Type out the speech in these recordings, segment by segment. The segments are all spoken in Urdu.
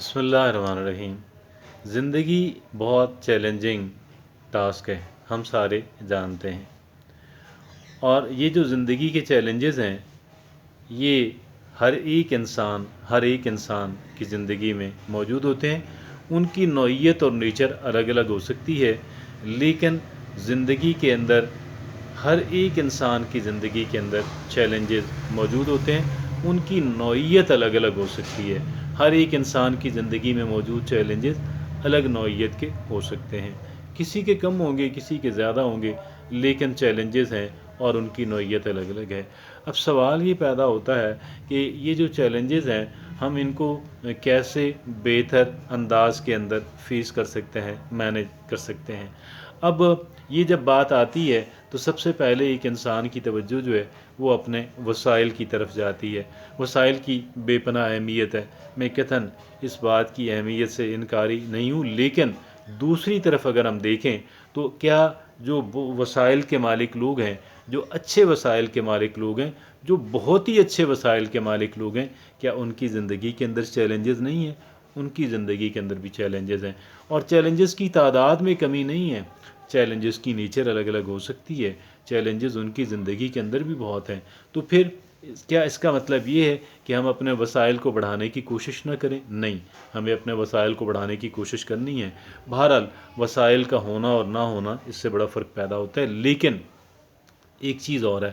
بسم اللہ الرحمن الرحیم۔ زندگی بہت چیلنجنگ ٹاسک ہے، ہم سارے جانتے ہیں، اور یہ جو زندگی کے چیلنجز ہیں یہ ہر ایک انسان کی زندگی میں موجود ہوتے ہیں۔ ان کی نوعیت اور نیچر الگ الگ ہو سکتی ہے، لیکن زندگی کے اندر ہر ایک انسان کی زندگی کے اندر چیلنجز موجود ہوتے ہیں۔ ان کی نوعیت الگ الگ ہو سکتی ہے۔ ہر ایک انسان کی زندگی میں موجود چیلنجز الگ نوعیت کے ہو سکتے ہیں، کسی کے کم ہوں گے، کسی کے زیادہ ہوں گے، لیکن چیلنجز ہیں اور ان کی نوعیت الگ الگ ہے۔ اب سوال یہ پیدا ہوتا ہے کہ یہ جو چیلنجز ہیں ہم ان کو کیسے بہتر انداز کے اندر فیس کر سکتے ہیں، مینج کر سکتے ہیں۔ اب یہ جب بات آتی ہے تو سب سے پہلے ایک انسان کی توجہ جو ہے وہ اپنے وسائل کی طرف جاتی ہے۔ وسائل کی بے پناہ اہمیت ہے، میں قطعاً اس بات کی اہمیت سے انکاری نہیں ہوں، لیکن دوسری طرف اگر ہم دیکھیں تو کیا جو وسائل کے مالک لوگ ہیں، جو اچھے وسائل کے مالک لوگ ہیں، جو بہت ہی اچھے وسائل کے مالک لوگ ہیں، کیا ان کی زندگی کے اندر چیلنجز نہیں ہیں؟ ان کی زندگی کے اندر بھی چیلنجز ہیں، اور چیلنجز کی تعداد میں کمی نہیں ہے۔ چیلنجز کی نیچر الگ الگ ہو سکتی ہے، چیلنجز ان کی زندگی کے اندر بھی بہت ہیں۔ تو پھر کیا اس کا مطلب یہ ہے کہ ہم اپنے وسائل کو بڑھانے کی کوشش نہ کریں؟ نہیں، ہمیں اپنے وسائل کو بڑھانے کی کوشش کرنی ہے۔ بہرحال وسائل کا ہونا اور نہ ہونا اس سے بڑا فرق پیدا ہوتا ہے، لیکن ایک چیز اور ہے،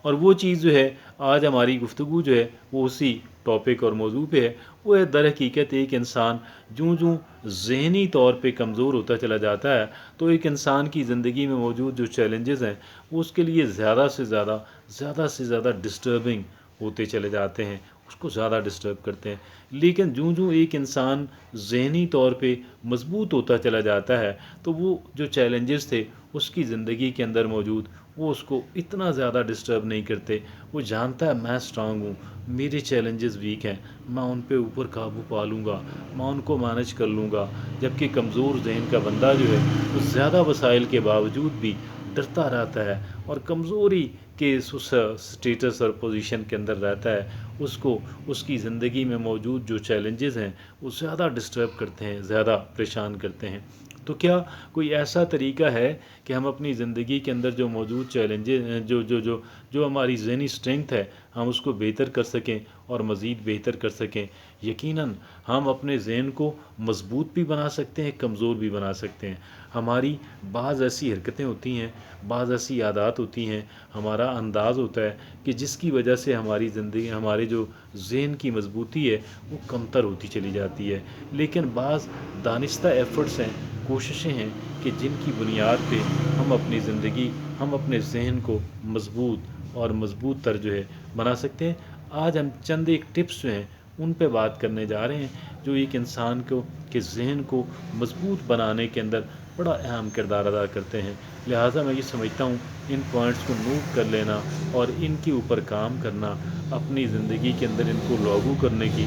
اور وہ چیز جو ہے آج ہماری گفتگو جو ہے وہ اسی ٹاپک اور موضوع پہ ہے۔ وہ ہے در حقیقت ایک انسان جوں ذہنی طور پہ کمزور ہوتا چلا جاتا ہے تو ایک انسان کی زندگی میں موجود جو چیلنجز ہیں وہ اس کے لیے زیادہ سے زیادہ ڈسٹربنگ ہوتے چلے جاتے ہیں، اس کو زیادہ ڈسٹرب کرتے ہیں۔ لیکن جوں ایک انسان ذہنی طور پہ مضبوط ہوتا چلا جاتا ہے تو وہ جو چیلنجز تھے اس کی زندگی کے اندر موجود، وہ اس کو اتنا زیادہ ڈسٹرب نہیں کرتے۔ وہ جانتا ہے میں اسٹرانگ ہوں، میرے چیلنجز ویک ہیں، میں ان پہ اوپر قابو پا لوں گا، میں ان کو مینج کر لوں گا۔ جبکہ کمزور ذہن کا بندہ جو ہے وہ زیادہ وسائل کے باوجود بھی ڈرتا رہتا ہے، اور کمزوری کے اس سٹیٹس اور پوزیشن کے اندر رہتا ہے۔ اس کو اس کی زندگی میں موجود جو چیلنجز ہیں وہ زیادہ ڈسٹرب کرتے ہیں، زیادہ پریشان کرتے ہیں۔ تو کیا کوئی ایسا طریقہ ہے کہ ہم اپنی زندگی کے اندر جو موجود چیلنجز جو ہماری ذہنی اسٹرینگتھ ہے ہم اس کو بہتر کر سکیں اور مزید بہتر کر سکیں؟ یقیناً ہم اپنے ذہن کو مضبوط بھی بنا سکتے ہیں، کمزور بھی بنا سکتے ہیں۔ ہماری بعض ایسی حرکتیں ہوتی ہیں، بعض ایسی عادات ہوتی ہیں، ہمارا انداز ہوتا ہے کہ جس کی وجہ سے ہماری زندگی، ہمارے جو ذہن کی مضبوطی ہے وہ کمتر ہوتی چلی جاتی ہے۔ لیکن بعض دانستہ ایفرٹس ہیں، کوششیں ہیں کہ جن کی بنیاد پہ ہم اپنی زندگی، ہم اپنے ذہن کو مضبوط تر جو ہے بنا سکتے ہیں۔ آج ہم چند ایک ٹپس جو ہیں ان پہ بات کرنے جا رہے ہیں جو ایک انسان کو کے ذہن کو مضبوط بنانے کے اندر بڑا اہم کردار ادا کرتے ہیں۔ لہٰذا میں یہ سمجھتا ہوں ان پوائنٹس کو نوٹ کر لینا اور ان کے اوپر کام کرنا، اپنی زندگی کے اندر ان کو لاگو کرنے کی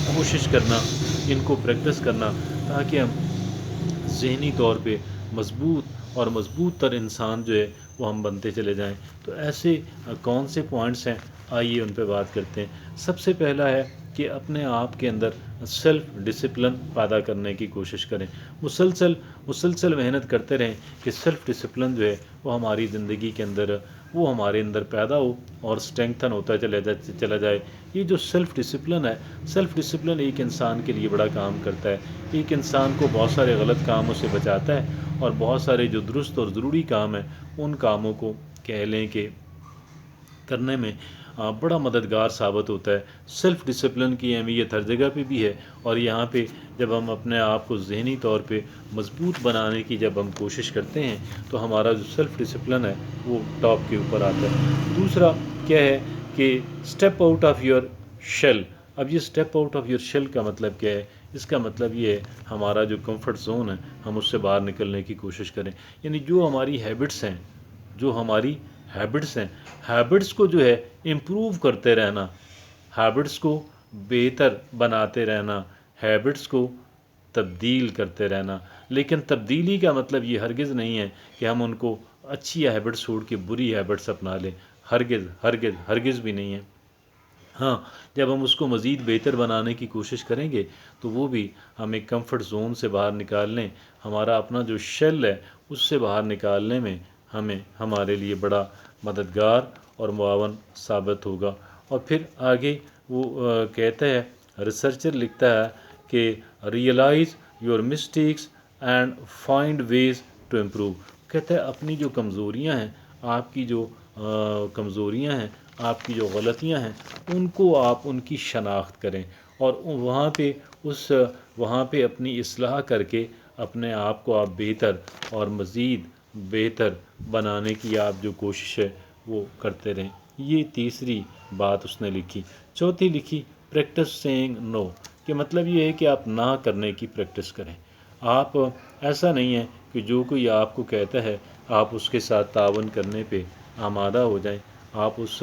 کوشش کرنا، ان کو پریکٹس کرنا، تاکہ ہم ذہنی طور پہ مضبوط تر انسان جو ہے وہ ہم بنتے چلے جائیں۔ تو ایسے کون سے پوائنٹس ہیں، آئیے ان پہ بات کرتے ہیں۔ سب سے پہلا ہے کہ اپنے آپ کے اندر سیلف ڈسپلن پیدا کرنے کی کوشش کریں۔ مسلسل محنت کرتے رہیں کہ سیلف ڈسپلن جو ہے وہ ہماری زندگی کے اندر، وہ ہمارے اندر پیدا ہو اور اسٹرینگتھن ہوتا چلا جائے۔ یہ جو سیلف ڈسپلن ایک انسان کے لیے بڑا کام کرتا ہے۔ ایک انسان کو بہت سارے غلط کاموں سے بچاتا ہے، اور بہت سارے جو درست اور ضروری کام ہیں ان کاموں کو کہہ لیں کہ کرنے میں بڑا مددگار ثابت ہوتا ہے۔ سیلف ڈسپلن کی اہمیت ہر جگہ پہ بھی ہے، اور یہاں پہ جب ہم اپنے آپ کو ذہنی طور پہ مضبوط بنانے کی جب ہم کوشش کرتے ہیں تو ہمارا جو سیلف ڈسپلن ہے وہ ٹاپ کے اوپر آتا ہے۔ دوسرا کیا ہے کہ step out of your shell. اب یہ step out of your shell کا مطلب کیا ہے؟ اس کا مطلب یہ ہے ہمارا جو کمفرٹ زون ہے ہم اس سے باہر نکلنے کی کوشش کریں۔ یعنی جو ہماری ہیبٹس ہیں، ہیبٹس کو جو ہے امپروو کرتے رہنا، ہیبٹس کو بہتر بناتے رہنا، ہیبٹس کو تبدیل کرتے رہنا۔ لیکن تبدیلی کا مطلب یہ ہرگز نہیں ہے کہ ہم ان کو اچھی ہیبٹس چھوڑ کے بری ہیبٹس اپنا لیں، ہرگز بھی نہیں ہے۔ ہاں، جب ہم اس کو مزید بہتر بنانے کی کوشش کریں گے تو وہ بھی ہمیں کمفرٹ زون سے باہر نکالنے، ہمارا اپنا جو شیل ہے اس سے باہر نکالنے میں ہمیں ہمارے لیے بڑا مددگار اور معاون ثابت ہوگا۔ اور پھر آگے وہ کہتا ہے، ریسرچر لکھتا ہے کہ realise your mistakes and find ways to improve. کہتا ہے اپنی جو کمزوریاں ہیں، آپ کی جو کمزوریاں ہیں، آپ کی جو غلطیاں ہیں، ان کو آپ ان کی شناخت کریں اور وہاں پہ اپنی اصلاح کر کے اپنے آپ کو آپ بہتر اور مزید بہتر بنانے کی آپ جو کوشش ہے وہ کرتے رہیں۔ یہ تیسری بات اس نے لکھی۔ چوتھی لکھی، پریکٹس سیئنگ نو، کہ مطلب یہ ہے کہ آپ نہ کرنے کی پریکٹس کریں۔ آپ ایسا نہیں ہے کہ جو کوئی آپ کو کہتا ہے آپ اس کے ساتھ تعاون کرنے پہ آمادہ ہو جائیں، آپ اس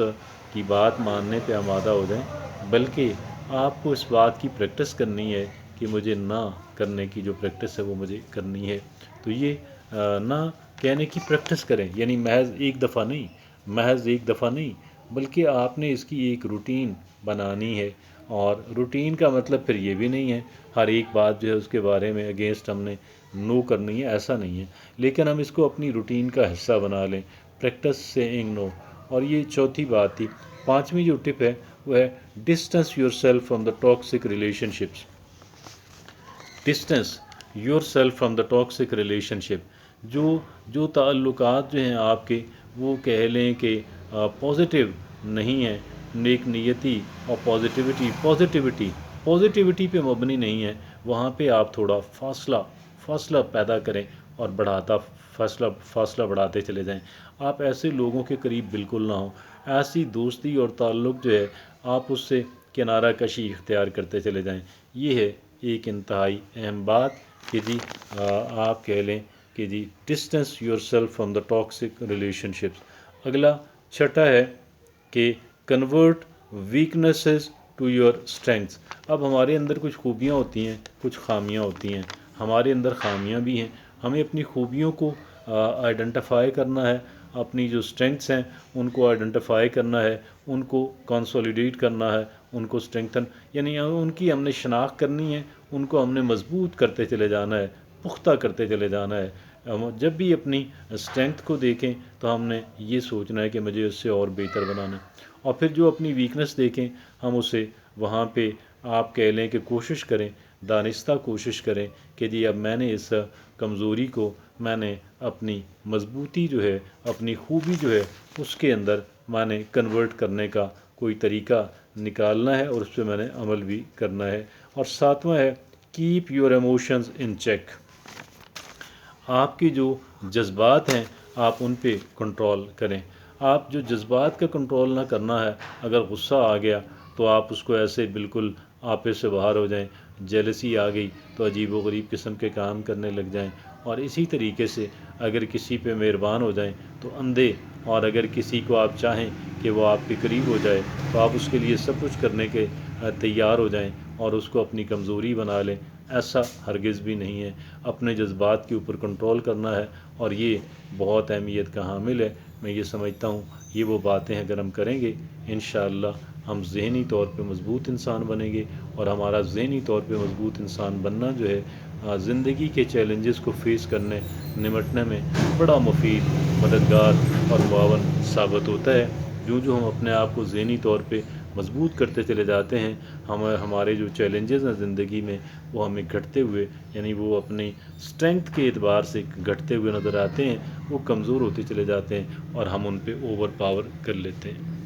کی بات ماننے پہ آمادہ ہو جائیں، بلکہ آپ کو اس بات کی پریکٹس کرنی ہے کہ مجھے نہ کرنے کی جو پریکٹس ہے وہ مجھے کرنی ہے۔ تو یہ نہ کہنے کی پریکٹس کریں، یعنی محض ایک دفعہ نہیں، بلکہ آپ نے اس کی ایک روٹین بنانی ہے۔ اور روٹین کا مطلب پھر یہ بھی نہیں ہے ہر ایک بات جو ہے اس کے بارے میں اگینسٹ ہم نے نو کرنی ہے، ایسا نہیں ہے، لیکن ہم اس کو اپنی روٹین کا حصہ بنا لیں، پریکٹس سیئنگ نو۔ اور یہ چوتھی بات تھی۔ پانچویں جو ٹپ ہے وہ ہے distance yourself from the toxic relationships. Distance yourself from the toxic relationship, جو تعلقات جو ہیں آپ کے، وہ کہہ لیں کہ پازیٹیو نہیں ہیں، نیک نیتی اور پازیٹیوٹی پہ مبنی نہیں ہے، وہاں پہ آپ تھوڑا فاصلہ پیدا کریں اور فاصلہ بڑھاتے چلے جائیں۔ آپ ایسے لوگوں کے قریب بالکل نہ ہوں، ایسی دوستی اور تعلق جو ہے آپ اس سے کنارہ کشی اختیار کرتے چلے جائیں۔ یہ ہے ایک انتہائی اہم بات کہ جی آپ کہہ لیں کہ جی distance yourself from the toxic relationships. اگلا چھٹا ہے کہ convert weaknesses to your strengths. اب ہمارے اندر کچھ خوبیاں ہوتی ہیں، کچھ خامیاں ہوتی ہیں، ہمارے اندر خامیاں بھی ہیں، ہمیں اپنی خوبیوں کو آئیڈینٹیفائی کرنا ہے، اپنی جو اسٹرینگس ہیں ان کو آئیڈینٹیفائی کرنا ہے، ان کو کنسولیڈیٹ کرنا ہے، ان کو اسٹرینگتھن، یعنی ان کی ہم نے شناخت کرنی ہے، ان کو ہم نے مضبوط کرتے چلے جانا ہے، پختہ کرتے چلے جانا ہے۔ جب بھی اپنی اسٹرینگتھ کو دیکھیں تو ہم نے یہ سوچنا ہے کہ مجھے اس سے اور بہتر بنانا ہے، اور پھر جو اپنی ویکنیس دیکھیں ہم اسے وہاں پہ آپ کہہ لیں کہ کوشش کریں، دانستہ کوشش کریں کہ جی اب میں نے اس کمزوری کو میں نے اپنی مضبوطی جو ہے، اپنی خوبی جو ہے اس کے اندر میں نے کنورٹ کرنے کا کوئی طریقہ نکالنا ہے اور اس پہ میں نے عمل بھی کرنا ہے۔ اور ساتواں ہے keep your emotions in check. آپ کے جو جذبات ہیں آپ ان پہ کنٹرول کریں۔ آپ جو جذبات کا کنٹرول نہ کرنا ہے، اگر غصہ آ گیا تو آپ اس کو ایسے بالکل آپے سے باہر ہو جائیں، جیلسی آ گئی تو عجیب و غریب قسم کے کام کرنے لگ جائیں، اور اسی طریقے سے اگر کسی پہ مہربان ہو جائیں تو اندھے، اور اگر کسی کو آپ چاہیں کہ وہ آپ کے قریب ہو جائے تو آپ اس کے لیے سب کچھ کرنے کے تیار ہو جائیں اور اس کو اپنی کمزوری بنا لیں، ایسا ہرگز بھی نہیں ہے۔ اپنے جذبات کے اوپر کنٹرول کرنا ہے، اور یہ بہت اہمیت کا حامل ہے۔ میں یہ سمجھتا ہوں یہ وہ باتیں اگر ہم کریں گے انشاءاللہ ہم ذہنی طور پہ مضبوط انسان بنیں گے، اور ہمارا ذہنی طور پہ مضبوط انسان بننا جو ہے زندگی کے چیلنجز کو فیس کرنے نمٹنے میں بڑا مفید، مددگار اور معاون ثابت ہوتا ہے۔ جو ہم اپنے آپ کو ذہنی طور پہ مضبوط کرتے چلے جاتے ہیں، ہمارے جو چیلنجز ہیں زندگی میں وہ ہمیں گھٹتے ہوئے، یعنی وہ اپنی اسٹرینگتھ کے اعتبار سے گھٹتے ہوئے نظر آتے ہیں، وہ کمزور ہوتے چلے جاتے ہیں اور ہم ان پہ اوور پاور کر لیتے ہیں۔